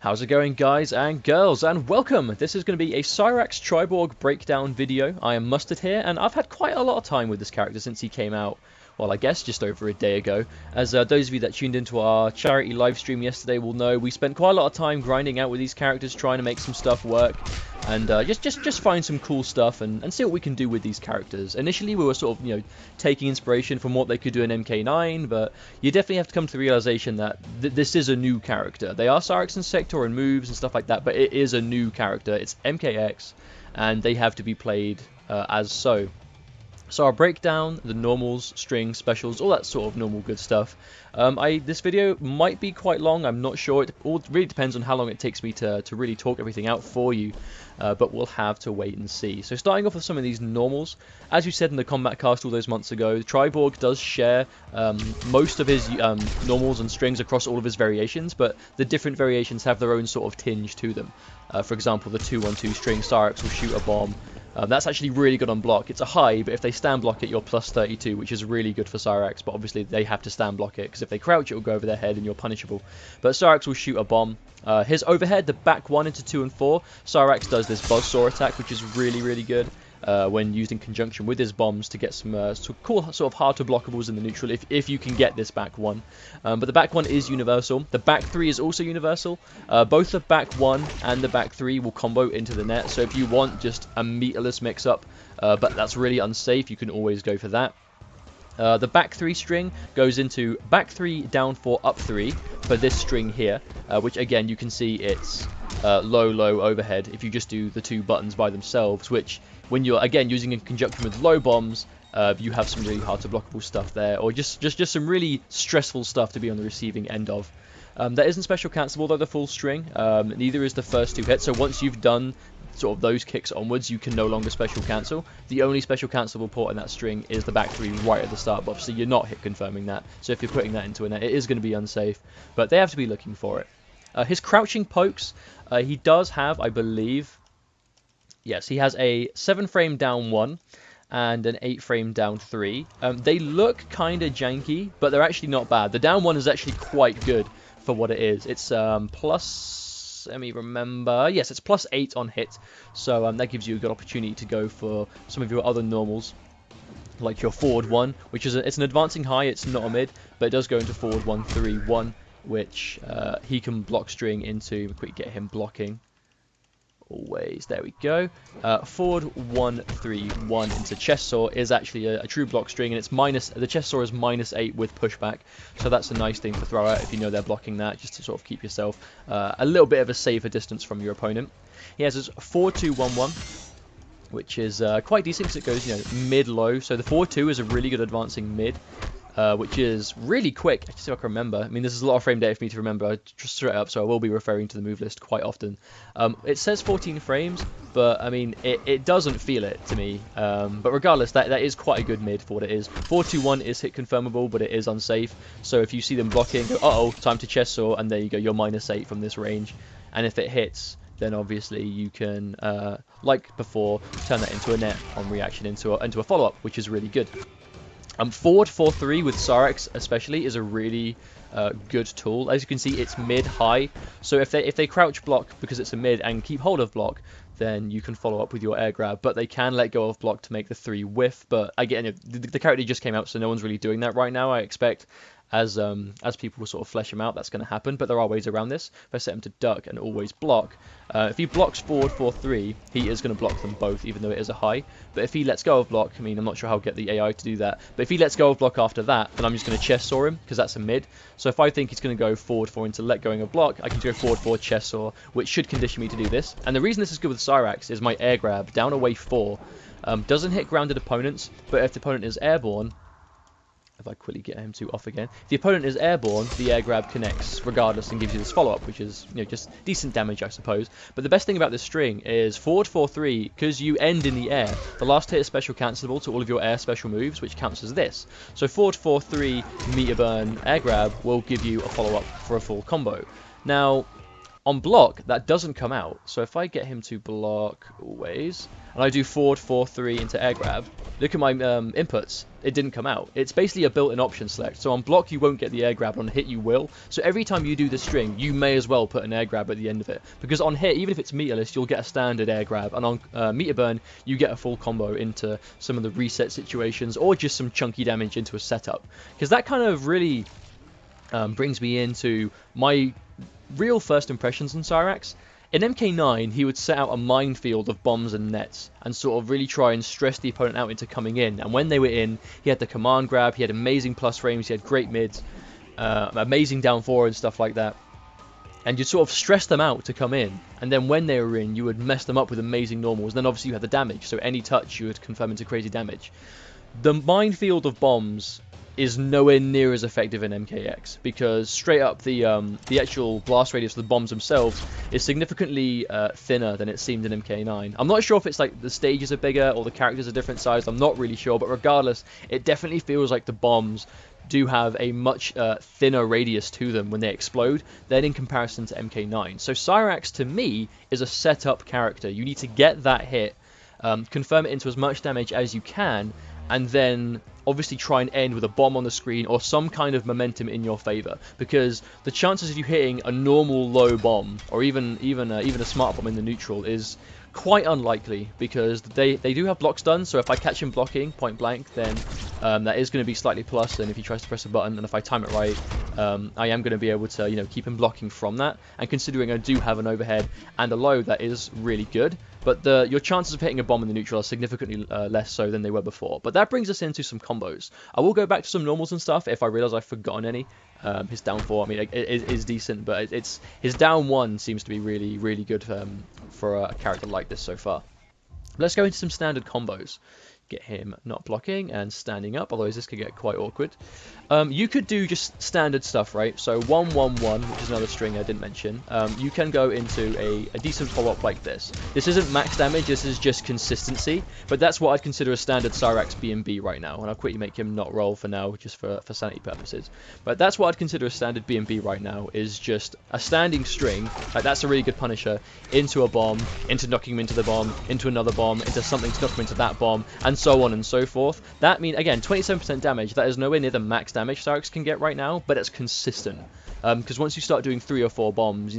How's it going, guys and girls, and welcome! This is going to be a Cyrax Triborg breakdown video. I am Mustard here, and I've had quite a lot of time with this character since he came out, well, I guess just over a day ago. As those of you that tuned into our charity live stream yesterday will know, we spent quite a lot of time grinding out with these characters, trying to make some stuff work, and just find some cool stuff and see what we can do with these characters. Initially, we were sort of, taking inspiration from what they could do in MK9, but you definitely have to come to the realization that this is a new character. They are Cyrax and Sector and moves and stuff like that, but it is a new character. It's MKX, and they have to be played as so. So I'll break down the normals, strings, specials, all that sort of normal good stuff. This video might be quite long, I'm not sure. It all really depends on how long it takes me to really talk everything out for you. But we'll have to wait and see. So starting off with some of these normals, as you said in the combat cast all those months ago, Triborg does share most of his normals and strings across all of his variations, but the different variations have their own sort of tinge to them. For example, the 2-1-2 string, Cyrax will shoot a bomb. That's actually really good on block. It's a high, but if they stand block it, you're plus 32, which is really good for Cyrax, but obviously they have to stand block it, because if they crouch, it will go over their head and you're punishable. But Cyrax will shoot a bomb. His overhead, the back 1 into 2 and 4, Cyrax does this buzzsaw attack, which is really good when used in conjunction with his bombs to get some cool sort of hard-to-blockables in the neutral, if you can get this back 1. But the back 1 is universal. The back 3 is also universal. Both the back 1 and the back 3 will combo into the net, so if you want just a meterless mix-up, but that's really unsafe, you can always go for that. The back 3 string goes into back 3, down 4, up 3 for this string here, which again you can see it's low overhead if you just do the 2 buttons by themselves, which when you're again using in conjunction with low bombs, you have some really hard to blockable stuff there, or just some really stressful stuff to be on the receiving end of. That isn't special cancelable though, the full string, neither is the first 2 hits, so once you've done sort of those kicks onwards, you can no longer special cancel. The only special cancelable port in that string is the back 3 right at the start, but obviously you're not hit confirming that, so if you're putting that into a net, it is going to be unsafe, but they have to be looking for it. His crouching pokes, he does have, I believe, yes, he has a 7 frame down 1 and an 8 frame down 3. They look kind of janky, but they're actually not bad. The down 1 is actually quite good for what it is. It's plus, let me remember, yes, it's plus 8 on hit, so that gives you a good opportunity to go for some of your other normals, like your forward 1, which is it's an advancing high, it's not a mid, but it does go into forward 1, 3, 1, which he can block string into. Quick, get him blocking. Always, there we go. Forward 1, 3, 1 into chest saw is actually a true block string, and it's the chest saw is -8 with pushback, so that's a nice thing to throw out if you know they're blocking that, just to sort of keep yourself a little bit of a safer distance from your opponent. He has his 4-2-1-1, which is quite decent because it goes mid-low, so the 4-2 is a really good advancing mid. Which is really quick. I see if I can remember. I mean, this is a lot of frame data for me to remember just straight up, so I will be referring to the move list quite often. It says 14 frames, but I mean, it doesn't feel it to me. But regardless, that is quite a good mid for what it is. 4-2-1 is hit confirmable, but it is unsafe. So if you see them blocking, go, uh-oh, time to chest saw, and there you go, you're -8 from this range. And if it hits, then obviously you can, like before, turn that into a net on reaction into a follow-up, which is really good. Forward 4-3 with Cyrax especially is a really good tool. As you can see, it's mid-high, so if they crouch block because it's a mid and keep hold of block, then you can follow up with your air grab, but they can let go of block to make the 3 whiff. But again, the character just came out, so no one's really doing that right now. I expect as people sort of flesh him out, that's going to happen, but there are ways around this. If I set him to duck and always block, if he blocks forward 4-3, he is going to block them both, even though it is a high. But if he lets go of block, I mean, I'm not sure how I'll get the AI to do that, but if he lets go of block after that, then I'm just going to chest saw him, because that's a mid. So if I think he's going to go forward 4 into let going of block, I can go forward 4 chest saw, which should condition me to do this. And the reason this is good with Cyrax is my air grab, down away 4, doesn't hit grounded opponents, but if the opponent is airborne, if I quickly get him to off again, if the opponent is airborne, the air grab connects regardless and gives you this follow-up, which is just decent damage, I suppose. But the best thing about this string is forward 4-3, because you end in the air, the last hit is special cancelable to all of your air special moves, which counts as this. So forward 4-3 meter burn air grab will give you a follow-up for a full combo. Now, On block, that doesn't come out. So if I get him to block always, and I do forward 4-3 into air grab, look at my inputs. It didn't come out. It's basically a built-in option select. So on block, you won't get the air grab. On hit, you will. So every time you do the string, you may as well put an air grab at the end of it. Because on hit, even if it's meterless, you'll get a standard air grab. And on meter burn, you get a full combo into some of the reset situations or just some chunky damage into a setup. Because that kind of really brings me into my real first impressions on Cyrax. In MK9, he would set out a minefield of bombs and nets and sort of really try and stress the opponent out into coming in. And when they were in, he had the command grab, he had amazing plus frames, he had great mids, amazing down forward and stuff like that. And you'd sort of stress them out to come in. And then when they were in, you would mess them up with amazing normals. Then obviously you had the damage, so any touch you would confirm into crazy damage. The minefield of bombs is nowhere near as effective in MKX, because straight up the actual blast radius of the bombs themselves is significantly thinner than it seemed in MK9. I'm not sure if it's like the stages are bigger or the characters are different size, I'm not really sure, but regardless, it definitely feels like the bombs do have a much thinner radius to them when they explode than in comparison to MK9. So Cyrax, to me, is a setup character. You need to get that hit, confirm it into as much damage as you can, and then obviously try and end with a bomb on the screen or some kind of momentum in your favor, because the chances of you hitting a normal low bomb or even a smart bomb in the neutral is quite unlikely, because they do have block stun. So if I catch him blocking point blank, then that is going to be slightly plus, and if he tries to press a button and if I time it right, I am going to be able to keep him blocking from that. And considering I do have an overhead and a low, that is really good. But your chances of hitting a bomb in the neutral are significantly less so than they were before. But that brings us into some combos. I will go back to some normals and stuff if I realise I've forgotten any. His down 4, I mean, it is decent, but his down 1 seems to be really, really good for a character like this so far. Let's go into some standard combos. Get him not blocking and standing up, otherwise this could get quite awkward. You could do just standard stuff, right? So 1-1-1, which is another string I didn't mention. You can go into a decent follow-up like this. This isn't max damage, this is just consistency, but that's what I'd consider a standard Cyrax B&B right now, and I'll quickly make him not roll for now, just for sanity purposes. But that's what I'd consider a standard B&B right now, is just a standing string, like that's a really good punisher, into a bomb, into knocking him into the bomb, into another bomb, into something to knock him into that bomb, and so on and so forth. That means, again, 27% damage, that is nowhere near the max damage Cyrax can get right now, but it's consistent. Because once you start doing 3 or 4 bombs,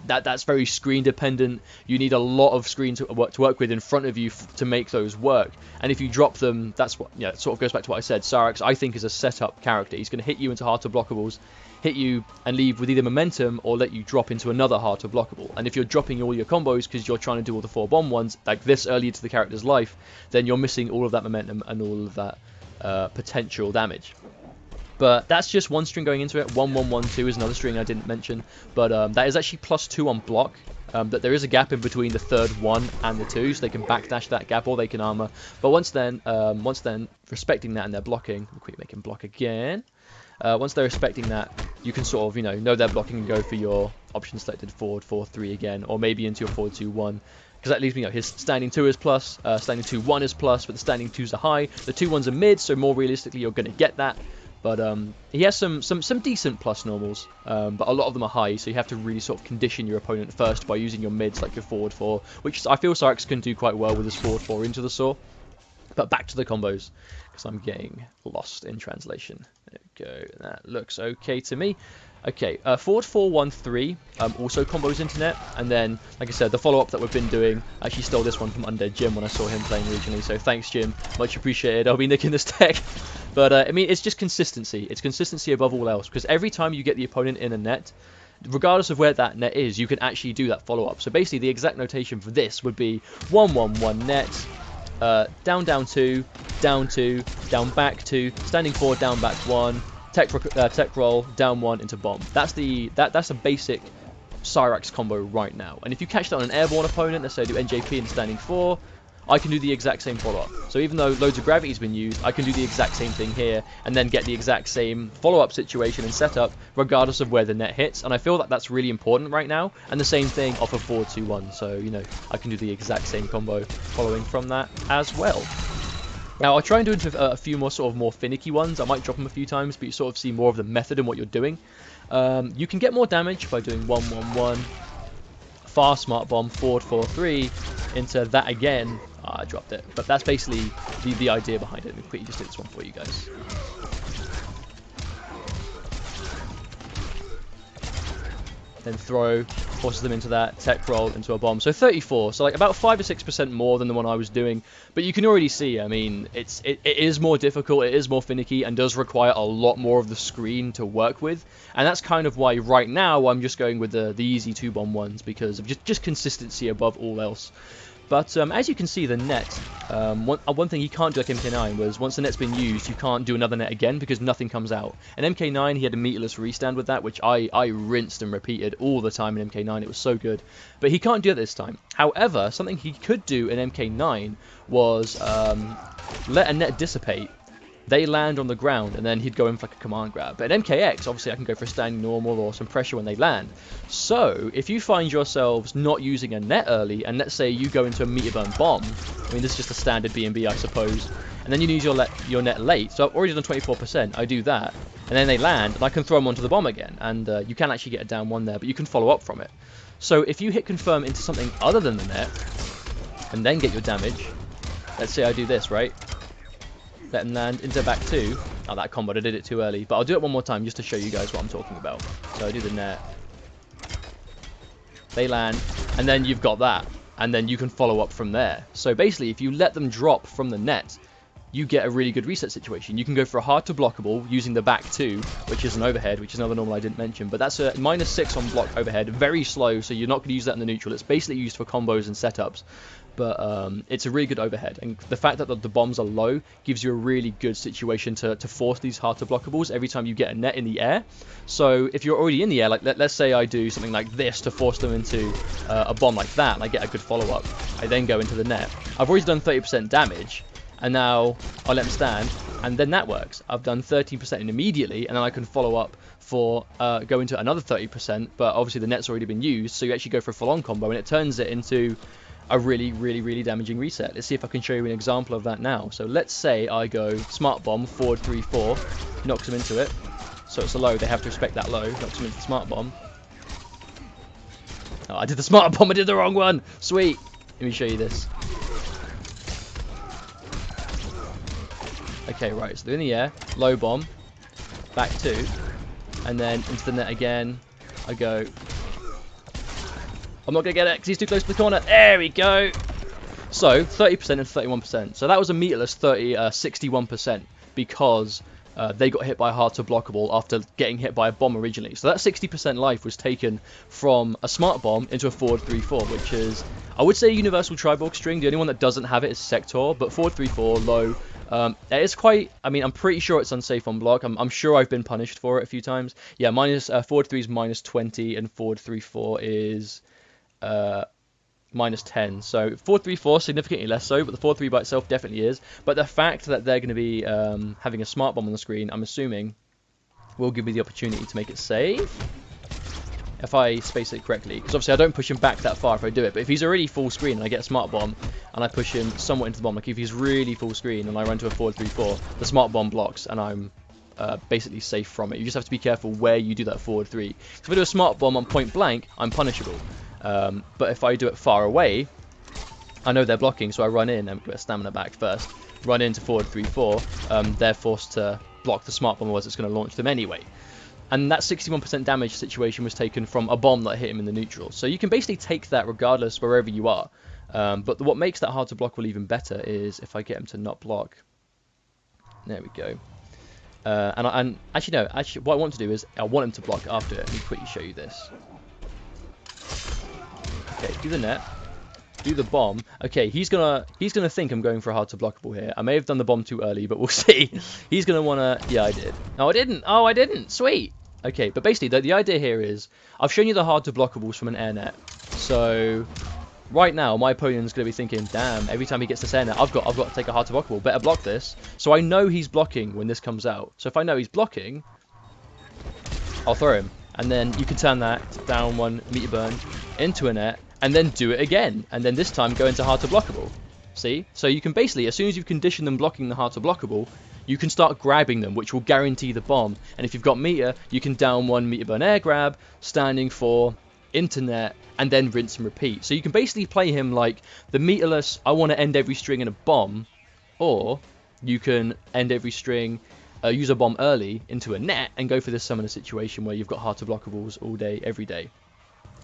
that's very screen dependent. You need a lot of screen to work with in front of you to make those work. And if you drop them, that's what, it sort of goes back to what I said. Cyrax, I think, is a setup character. He's going to hit you into hard-to-blockables, hit you and leave with either momentum or let you drop into another hard-to-blockable. And if you're dropping all your combos because you're trying to do all the 4 bomb ones, like this early into the character's life, then you're missing all of that momentum and all of that potential damage. But that's just one string going into it. 1-1-1-2 is another string I didn't mention, but that is actually +2 on block. But there is a gap in between the third 1 and the 2, so they can backdash that gap or they can armor. But once then respecting that and they're blocking, we'll quickly make him block again. Once they're respecting that, you can sort of know they're blocking and go for your option selected forward 4-3 again, or maybe into your forward 2-1. Because that leaves me, his standing 2 is plus, standing 2-1 is plus, but the standing 2s are high. The 2-1s are mid, so more realistically you're going to get that. But he has some decent plus normals, but a lot of them are high, so you have to really sort of condition your opponent first by using your mids like your forward 4, which I feel Cyrax can do quite well with his forward 4 into the saw. But back to the combos, because I'm getting lost in translation. There we go, that looks okay to me. Okay, forward 4-1-3 also combos internet, and then, like I said, the follow-up that we've been doing, I actually stole this one from Undead Jim when I saw him playing regionally, so thanks Jim, much appreciated. I'll be nicking this tech. But I mean, it's just consistency. It's consistency above all else, because every time you get the opponent in a net, regardless of where that net is, you can actually do that follow-up. So basically, the exact notation for this would be 1-1-1 net, down 2, down 2, down back 2, standing 4, down back 1, tech roll, down 1 into bomb. That's a basic Cyrax combo right now. And if you catch that on an airborne opponent, let's say I do NJP and standing 4, I can do the exact same follow-up. So even though loads of gravity's been used, I can do the exact same thing here and then get the exact same follow-up situation and setup regardless of where the net hits. And I feel that that's really important right now. And the same thing off of 4-2-1. So, I can do the exact same combo following from that as well. Now, I'll try and do a few more sort of more finicky ones. I might drop them a few times, but you sort of see more of the method in what you're doing. You can get more damage by doing 1-1-1, fast smart bomb, forward 4-3, into that again. I dropped it. But that's basically the idea behind it. Let me quickly just do this one for you guys. Then throw, forces them into that, tech roll into a bomb. So 34, so like about 5 or 6% more than the one I was doing. But you can already see, I mean, it is more difficult, it is more finicky, and does require a lot more of the screen to work with. And that's kind of why right now I'm just going with the easy 2-bomb ones, because of just consistency above all else. But as you can see, the net, one thing you can't do like MK9 was once the net's been used, you can't do another net again because nothing comes out. And MK9, he had a meterless restand with that, which I rinsed and repeated all the time in MK9. It was so good. But he can't do it this time. However, something he could do in MK9 was let a net dissipate. They land on the ground, and then he'd go in for like a command grab. But in MKX, obviously I can go for a standing normal or some pressure when they land. So, if you find yourselves not using a net early, and let's say you go into a meter burn bomb, I mean this is just a standard BNB I suppose, and then you use your net late, so I've already done 24%, I do that, and then they land, and I can throw them onto the bomb again, and you can actually get a down one there, but you can follow up from it. So if you hit confirm into something other than the net, and then get your damage, let's say I do this, right? Let them land into back 2. Oh, that combo, I did it too early. But I'll do it one more time just to show you guys what I'm talking about. So I do the net. They land, and then you've got that. And then you can follow up from there. So basically, if you let them drop from the net, you get a really good reset situation. You can go for a hard-to-blockable using the back 2, which is an overhead, which is another normal I didn't mention. But that's a -6 on block overhead, very slow, so you're not going to use that in the neutral. It's basically used for combos and setups. But it's a really good overhead, and the fact that the bombs are low gives you a really good situation to force these hard-to-blockables every time you get a net in the air. So if you're already in the air, like let's say I do something like this to force them into a bomb like that, and I get a good follow-up, I then go into the net. I've already done 30% damage, and now I let them stand, and then that works. I've done 13% in immediately, and then I can follow up for go into another 30%, but obviously the net's already been used, so you actually go for a full-on combo, and it turns it into a really damaging reset. Let's see if I can show you an example of that now. So let's say I go smart bomb, forward 3-4, knocks them into it. So it's a low, they have to respect that low, knocks them into the smart bomb. Oh, I did the smart bomb, I did the wrong one! Sweet! Let me show you this. Okay, right, so they're in the air, low bomb, back 2, and then into the net again. I go. I'm not going to get it because he's too close to the corner. There we go. So 30% and 31%. So that was a meterless 61% because they got hit by a hard-to-blockable after getting hit by a bomb originally. So that 60% life was taken from a smart bomb into a forward 3-4, which is, I would say, universal Triborg string. The only one that doesn't have it is Sector, but forward 3-4, low. It is quite, I mean, I'm pretty sure it's unsafe on block. I'm sure I've been punished for it a few times. Yeah, forward 3 is -20 and forward 3-4 is -10. So 4-3-4 significantly less so, but the 4-3 by itself definitely is. But the fact that they're going to be having a smart bomb on the screen, I'm assuming, will give me the opportunity to make it safe if I space it correctly. Because obviously I don't push him back that far if I do it. But if he's already full screen and I get a smart bomb and I push him somewhat into the bomb, like if he's really full screen and I run to a forward 3-4, the smart bomb blocks and I'm basically safe from it. You just have to be careful where you do that forward 3. So if I do a smart bomb on point blank, I'm punishable. But if I do it far away, I know they're blocking, so I run in and put a stamina back first. Run into forward 3-4. They're forced to block the smart bomb, otherwise it's going to launch them anyway. And that 61% damage situation was taken from a bomb that hit him in the neutral. So you can basically take that regardless wherever you are. But what makes that hard to block will even better is if I get him to not block. There we go. And actually no, what I want to do is I want him to block after it. Let me quickly show you this. Okay, do the net, do the bomb. Okay, he's gonna think I'm going for a hard-to-blockable here. I may have done the bomb too early, but we'll see. He's gonna wanna. Yeah, I did. No, I didn't. Oh, I didn't. Sweet. Okay, but basically the idea here is I've shown you the hard-to-blockables from an air net. So right now my opponent's gonna be thinking, damn, every time he gets this air net, I've got to take a hard-to-blockable. Better block this. So I know he's blocking when this comes out. So if I know he's blocking, I'll throw him. And then you can turn that down 1 meter burn into a net, and then do it again. And then this time go into hard-to-blockable. See? So you can basically, as soon as you've conditioned them blocking the hard-to-blockable, you can start grabbing them, which will guarantee the bomb. And if you've got meter, you can down 1 meter burn air grab, standing for into net, and then rinse and repeat. So you can basically play him like the meterless, I want to end every string in a bomb, or you can end every string, use a bomb early into a net, and go for this summoner situation where you've got hard-to-blockables all day, every day.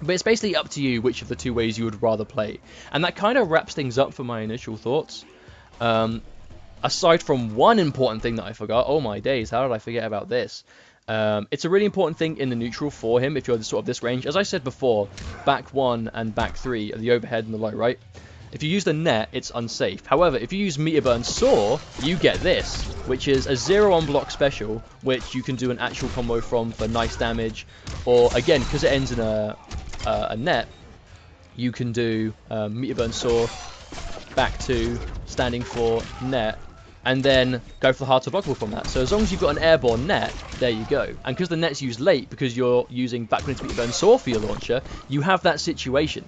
But it's basically up to you which of the two ways you would rather play. And that kind of wraps things up for my initial thoughts. Aside from one important thing that I forgot, oh my days, how did I forget about this? It's a really important thing in the neutral for him if you're sort of this range. As I said before, back 1 and back 3 are the overhead and the low right. If you use the net, it's unsafe. However, if you use Meter Burn Saw, you get this, which is a 0 on block special, which you can do an actual combo from for nice damage. Or again, because it ends in a net, you can do Meter Burn Saw, back 2, standing for net, and then go for the hard-to-blockable from that. So as long as you've got an airborne net, there you go. And because the net's used late, because you're using backward into Meter Burn Saw for your launcher, you have that situation.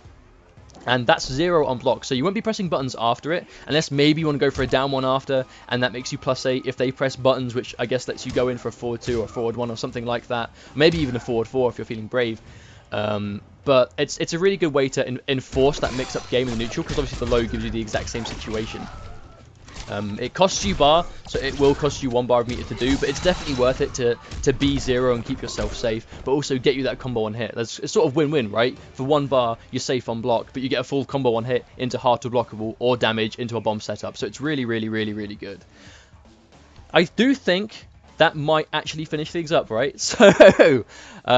And that's 0 on block, so you won't be pressing buttons after it, unless maybe you want to go for a down one after, and that makes you +8 if they press buttons, which I guess lets you go in for a forward 2 or forward 1 or something like that. Maybe even a forward 4 if you're feeling brave. But it's a really good way to enforce that mix-up game in the neutral, because obviously the low gives you the exact same situation. It costs you bar, so it will cost you 1 bar of meter to do, but it's definitely worth it to be 0 and keep yourself safe, but also get you that combo on hit. It's sort of win-win, right? For 1 bar, you're safe on block, but you get a full combo on hit into hard-to-blockable or damage into a bomb setup, so it's really, really, really, really good. I do think that might actually finish things up, right? So,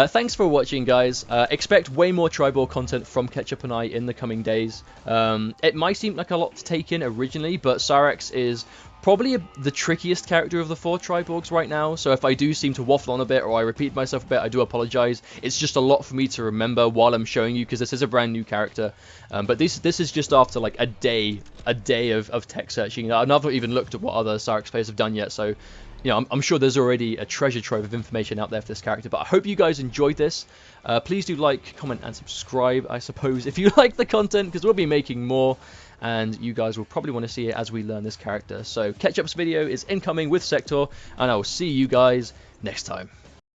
thanks for watching, guys. Expect way more Triborg content from Ketchup and I in the coming days. It might seem like a lot to take in originally, but Cyrax is probably the trickiest character of the 4 Triborgs right now, so if I do seem to waffle on a bit or I repeat myself a bit, I do apologize. It's just a lot for me to remember while I'm showing you, because this is a brand new character. But this is just after like a day of tech searching. I've not even looked at what other Cyrax players have done yet, so you know, I'm sure there's already a treasure trove of information out there for this character, but I hope you guys enjoyed this. Please do like, comment, and subscribe, I suppose, if you like the content, because we'll be making more, and you guys will probably want to see it as we learn this character. So, Ketchup's video is incoming with Sector, and I will see you guys next time.